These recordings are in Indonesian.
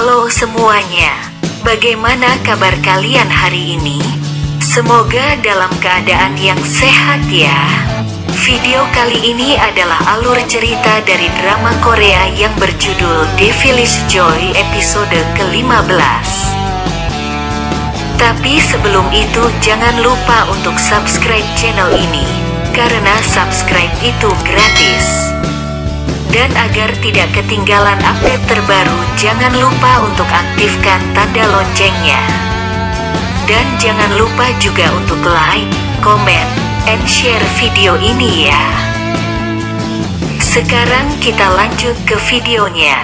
Halo semuanya, bagaimana kabar kalian hari ini? Semoga dalam keadaan yang sehat ya. Video kali ini adalah alur cerita dari drama Korea yang berjudul Devilish Joy episode ke-15. Tapi sebelum itu jangan lupa untuk subscribe channel ini, karena subscribe itu gratis. Dan agar tidak ketinggalan update terbaru, jangan lupa untuk aktifkan tanda loncengnya. Dan jangan lupa juga untuk like, comment, and share video ini ya. Sekarang kita lanjut ke videonya.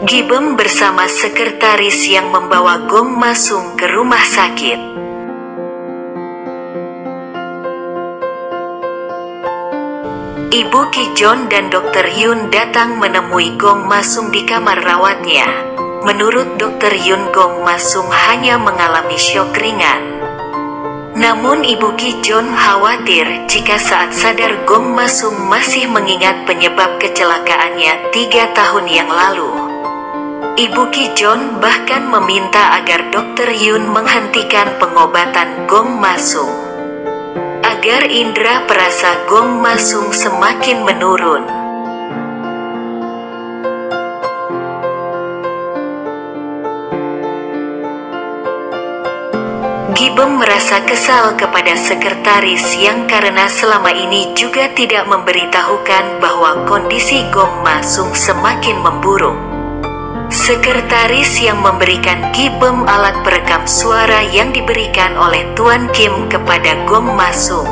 Gi-beom bersama sekretaris yang membawa Gong Ma-sung ke rumah sakit. Ibu Ki-jon dan Dr. Yun datang menemui Gong Ma-sung di kamar rawatnya. Menurut Dr. Yun, Gong Ma-sung hanya mengalami syok ringan. Namun Ibu Ki-jon khawatir jika saat sadar Gong Ma-sung masih mengingat penyebab kecelakaannya 3 tahun yang lalu. Ibu Ki-jon bahkan meminta agar Dr. Yun menghentikan pengobatan Gong Ma-sung, agar indera perasa Gong Ma-sung semakin menurun. Gi-beom merasa kesal kepada sekretaris yang karena selama ini juga tidak memberitahukan bahwa kondisi Gong Ma-sung semakin memburuk. Sekretaris yang memberikan Gi-beom alat perekam suara yang diberikan oleh Tuan Kim kepada Gong Ma-sung.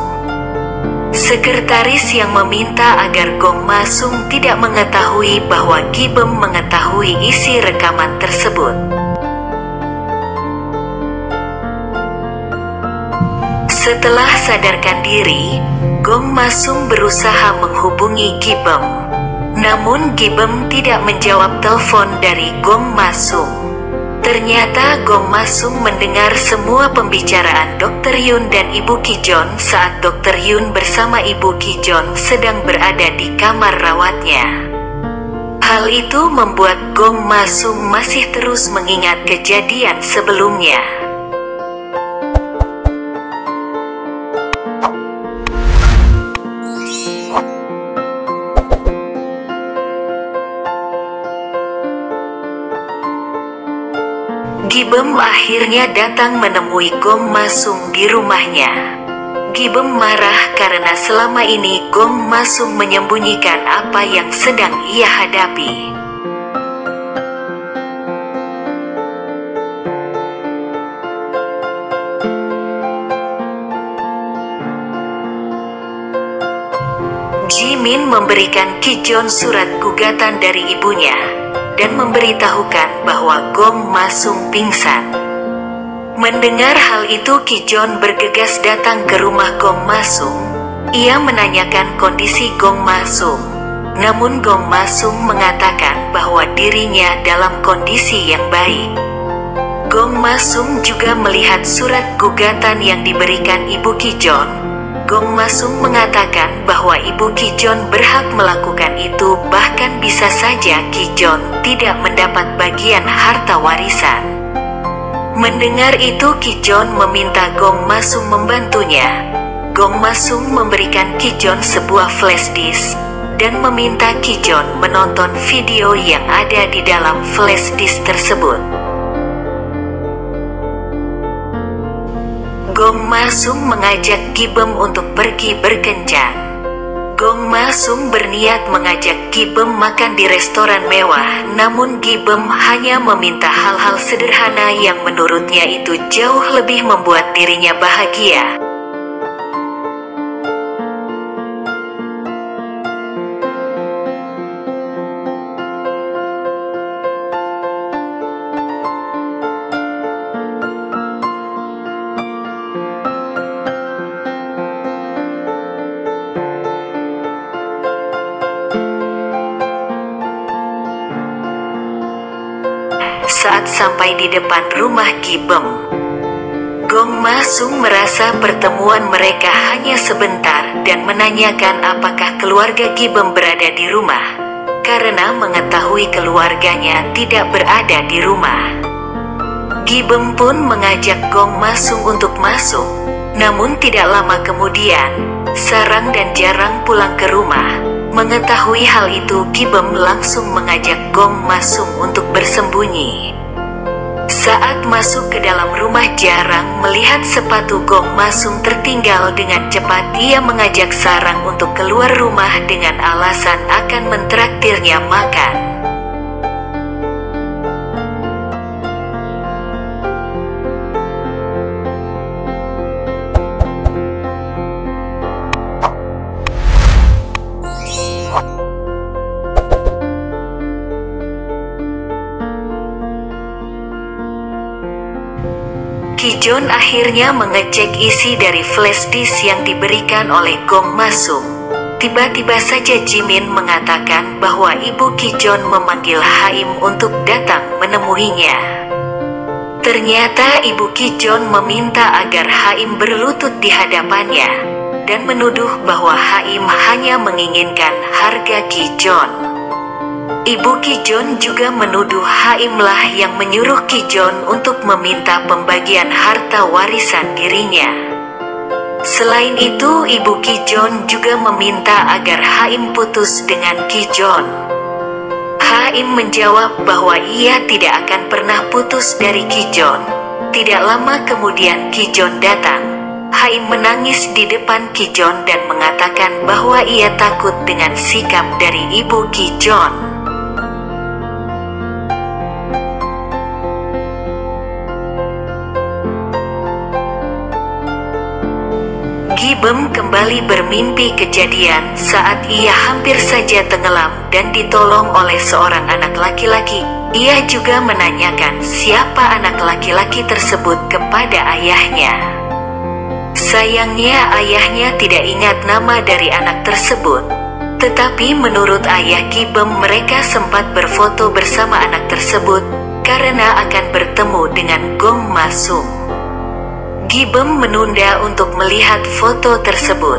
Sekretaris yang meminta agar Gong Ma-sung tidak mengetahui bahwa Gi-beom mengetahui isi rekaman tersebut. Setelah sadarkan diri, Gong Ma-sung berusaha menghubungi Gi-beom. Namun Gi-beom tidak menjawab telepon dari Gong Ma-sung. Ternyata Gong Ma-sung mendengar semua pembicaraan Dr. Yun dan Ibu Ki-jon saat Dr. Yun bersama Ibu Ki-jon sedang berada di kamar rawatnya. Hal itu membuat Gong Ma-sung masih terus mengingat kejadian sebelumnya. Gi-beom akhirnya datang menemui Gong Ma-sung di rumahnya. Gi-beom marah karena selama ini Gong Ma-sung menyembunyikan apa yang sedang ia hadapi. Jimin memberikan Ki-jon surat gugatan dari ibunya dan memberitahukan bahwa Gong Ma-sung pingsan. Mendengar hal itu, Ki-jon bergegas datang ke rumah Gong Ma-sung. Ia menanyakan kondisi Gong Ma-sung. Namun Gong Ma-sung mengatakan bahwa dirinya dalam kondisi yang baik. Gong Ma-sung juga melihat surat gugatan yang diberikan Ibu Ki-jon. Gong Ma-sung mengatakan bahwa Ibu Ki-jon berhak melakukan itu, bahkan bisa saja Ki-jon tidak mendapat bagian harta warisan. Mendengar itu, Ki-jon meminta Gong Ma-sung membantunya. Gong Ma-sung memberikan Ki-jon sebuah flash disk dan meminta Ki-jon menonton video yang ada di dalam flash disk tersebut. Gong Ma-sung mengajak Gi-beom untuk pergi berkencan. Gong Ma-sung berniat mengajak Gi-beom makan di restoran mewah, namun Gi-beom hanya meminta hal-hal sederhana yang menurutnya itu jauh lebih membuat dirinya bahagia. Saat sampai di depan rumah Gi-beom, Gong Ma-sung merasa pertemuan mereka hanya sebentar dan menanyakan apakah keluarga Gi-beom berada di rumah. karena mengetahui keluarganya tidak berada di rumah. Gibem pun mengajak Gong Masung untuk masuk. Namun tidak lama kemudian, Sarang dan Jarang pulang ke rumah. Mengetahui hal itu, Gibem langsung mengajak Gong Masung untuk bersembunyi. Saat masuk ke dalam rumah, Jarang melihat sepatu Gong Masung tertinggal. Dengan cepat ia mengajak Sarang untuk keluar rumah dengan alasan akan mentraktirnya makan. Kijon akhirnya mengecek isi dari flash disk yang diberikan oleh Gong Masung. Tiba-tiba saja Jimin mengatakan bahwa ibu Kijon memanggil Haim untuk datang menemuinya. Ternyata ibu Kijon meminta agar Haim berlutut di hadapannya, dan menuduh bahwa Haim hanya menginginkan harga Kijon. Ibu Kijon juga menuduh Haimlah yang menyuruh Kijon untuk meminta pembagian harta warisan dirinya. Selain itu, ibu Kijon juga meminta agar Haim putus dengan Kijon. Haim menjawab bahwa ia tidak akan pernah putus dari Kijon. Tidak lama kemudian Kijon datang. Haim menangis di depan Kijon dan mengatakan bahwa ia takut dengan sikap dari ibu Kijon. Gibem kembali bermimpi kejadian saat ia hampir saja tenggelam dan ditolong oleh seorang anak laki-laki. Ia juga menanyakan siapa anak laki-laki tersebut kepada ayahnya. Sayangnya ayahnya tidak ingat nama dari anak tersebut. Tetapi menurut ayah Gibem, mereka sempat berfoto bersama anak tersebut karena akan bertemu dengan Gong Masung. Gibem menunda untuk melihat foto tersebut.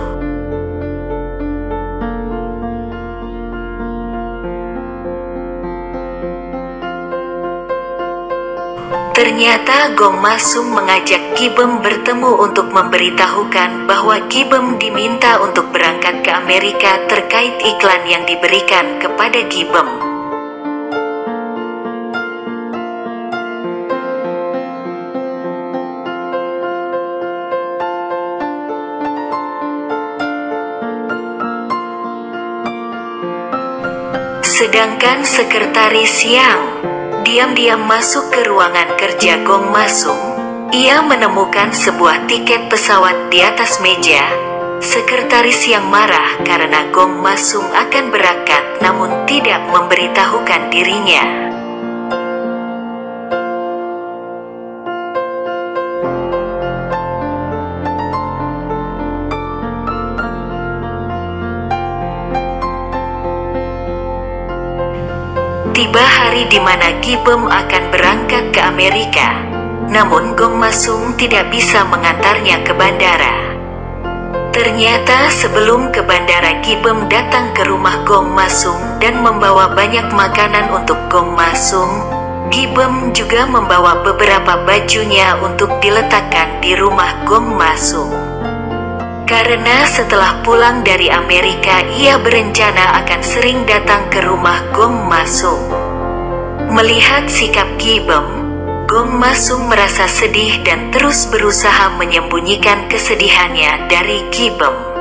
Ternyata Gong Masung mengajak Gibem bertemu untuk memberitahukan bahwa Gibem diminta untuk berangkat ke Amerika terkait iklan yang diberikan kepada Gibem. Sedangkan sekretaris yang diam-diam masuk ke ruangan kerja Gong Masung, ia menemukan sebuah tiket pesawat di atas meja. Sekretaris yang marah karena Gong Masung akan berangkat namun tidak memberitahukan dirinya. Tiba hari di mana Gibem akan berangkat ke Amerika, namun Gong Masung tidak bisa mengantarnya ke bandara. Ternyata sebelum ke bandara, Gibem datang ke rumah Gong Masung dan membawa banyak makanan untuk Gong Masung. Gibem juga membawa beberapa bajunya untuk diletakkan di rumah Gong Masung. Karena setelah pulang dari Amerika, ia berencana akan sering datang ke rumah Gong Masung. Melihat sikap Gibem, Gong Masung merasa sedih dan terus berusaha menyembunyikan kesedihannya dari Gibem.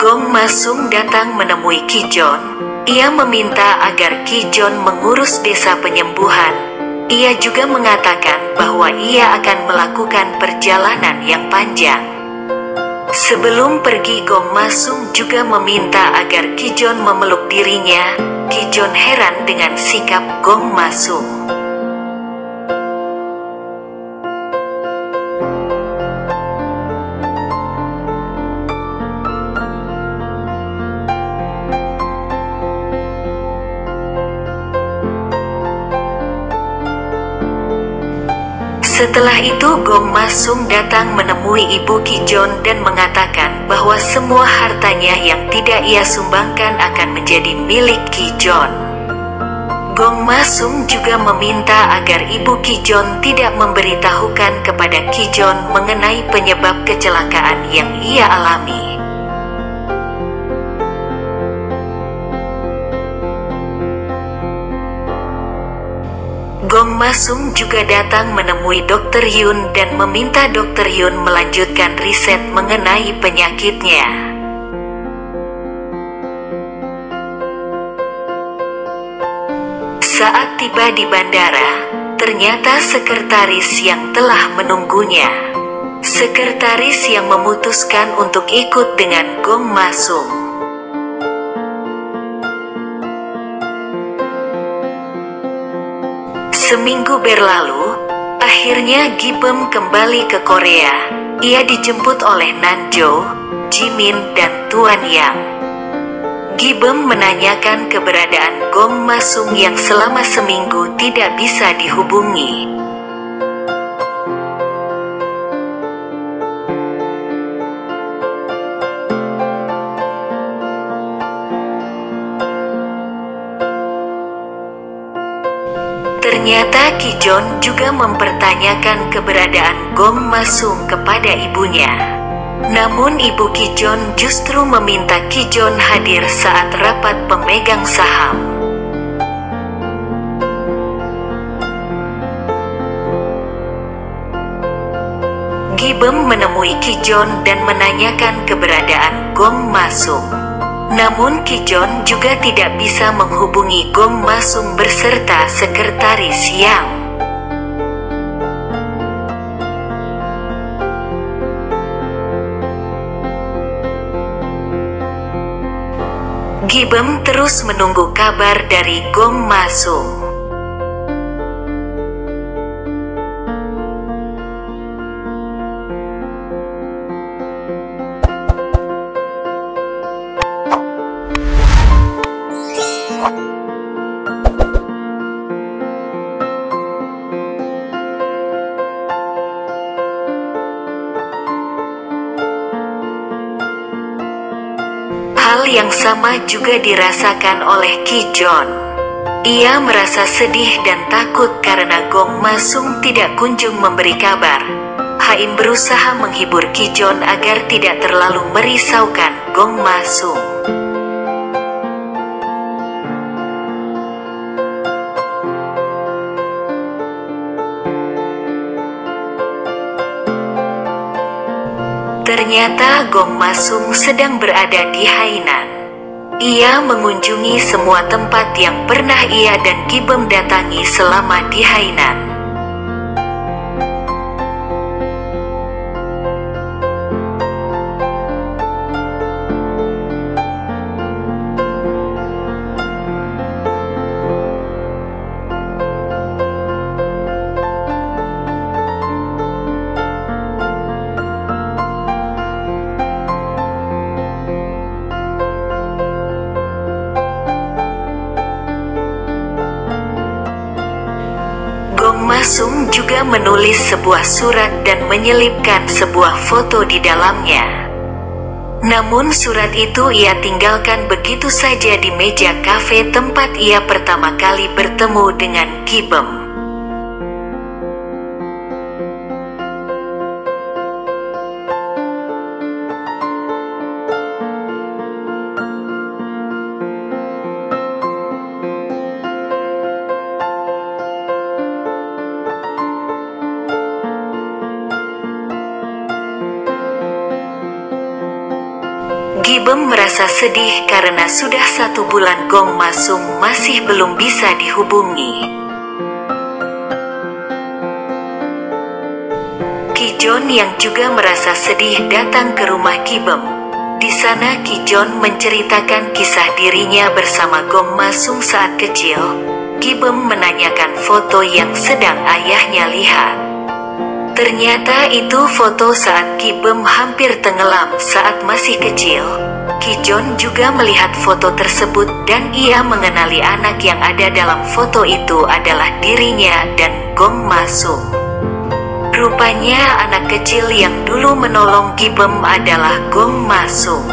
Gong Masung datang menemui Kijon. Ia meminta agar Kijon mengurus desa penyembuhan. Ia juga mengatakan bahwa ia akan melakukan perjalanan yang panjang. Sebelum pergi, Gong Masung juga meminta agar Kijon memeluk dirinya. Kijon heran dengan sikap Gong Masung. Setelah itu Gong Masung datang menemui ibu Kijon dan mengatakan bahwa semua hartanya yang tidak ia sumbangkan akan menjadi milik Kijon. Gong Masung juga meminta agar ibu Kijon tidak memberitahukan kepada Kijon mengenai penyebab kecelakaan yang ia alami. Gong Masung juga datang menemui Dr. Yun dan meminta Dr. Yun melanjutkan riset mengenai penyakitnya. Saat tiba di bandara, ternyata sekretaris yang telah menunggunya. Sekretaris yang memutuskan untuk ikut dengan Gong Masung. Seminggu berlalu, akhirnya Gibem kembali ke Korea. Ia dijemput oleh Nanjo, Jimin, dan Tuan Yang. Gibem menanyakan keberadaan Gong Masung yang selama seminggu tidak bisa dihubungi. Ternyata Kijon juga mempertanyakan keberadaan Gong Masung kepada ibunya. Namun ibu Kijon justru meminta Kijon hadir saat rapat pemegang saham. Gibem menemui Kijon dan menanyakan keberadaan Gong Masung. Namun Kijon juga tidak bisa menghubungi Gong Masung beserta sekretaris Yang. Gibem terus menunggu kabar dari Gong Masung. Hal yang sama juga dirasakan oleh Kijon. Ia merasa sedih dan takut karena Gong Masung tidak kunjung memberi kabar. Haim berusaha menghibur Kijon agar tidak terlalu merisaukan Gong Masung. Ternyata Gong Masung sedang berada di Hainan. Ia mengunjungi semua tempat yang pernah ia dan Gibem datangi selama di Hainan. Gong Masung juga menulis sebuah surat dan menyelipkan sebuah foto di dalamnya. Namun surat itu ia tinggalkan begitu saja di meja kafe tempat ia pertama kali bertemu dengan Gibem. Gibem merasa sedih karena sudah 1 bulan Gong Masung masih belum bisa dihubungi. Kijon yang juga merasa sedih datang ke rumah Gibem. Di sana Kijon menceritakan kisah dirinya bersama Gong Masung saat kecil. Gibem menanyakan foto yang sedang ayahnya lihat. Ternyata itu foto saat Gibem hampir tenggelam saat masih kecil. Kijon juga melihat foto tersebut dan ia mengenali anak yang ada dalam foto itu adalah dirinya dan Gong Masung. Rupanya anak kecil yang dulu menolong Gibem adalah Gom Masung.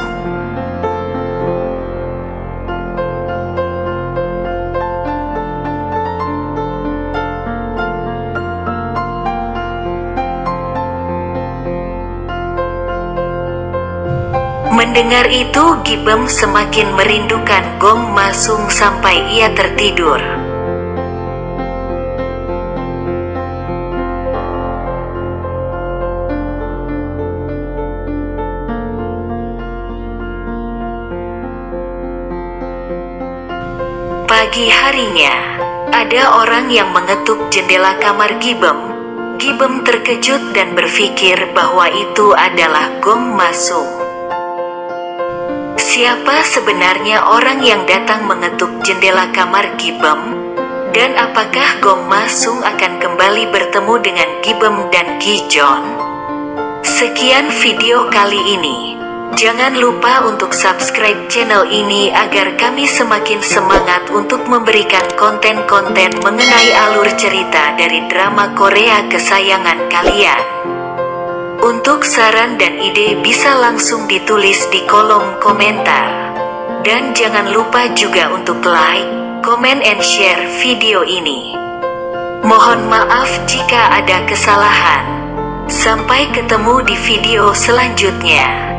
Mendengar itu, Gibem semakin merindukan Gom Masung sampai ia tertidur. Pagi harinya, ada orang yang mengetuk jendela kamar Gibem. Gibem terkejut dan berpikir bahwa itu adalah Gom Masung. Siapa sebenarnya orang yang datang mengetuk jendela kamar Gibem? Dan apakah Gom Masung akan kembali bertemu dengan Gibem dan Gijon? Sekian video kali ini. Jangan lupa untuk subscribe channel ini agar kami semakin semangat untuk memberikan konten-konten mengenai alur cerita dari drama Korea kesayangan kalian. Untuk saran dan ide bisa langsung ditulis di kolom komentar. Dan jangan lupa juga untuk like, comment and share video ini. Mohon maaf jika ada kesalahan. Sampai ketemu di video selanjutnya.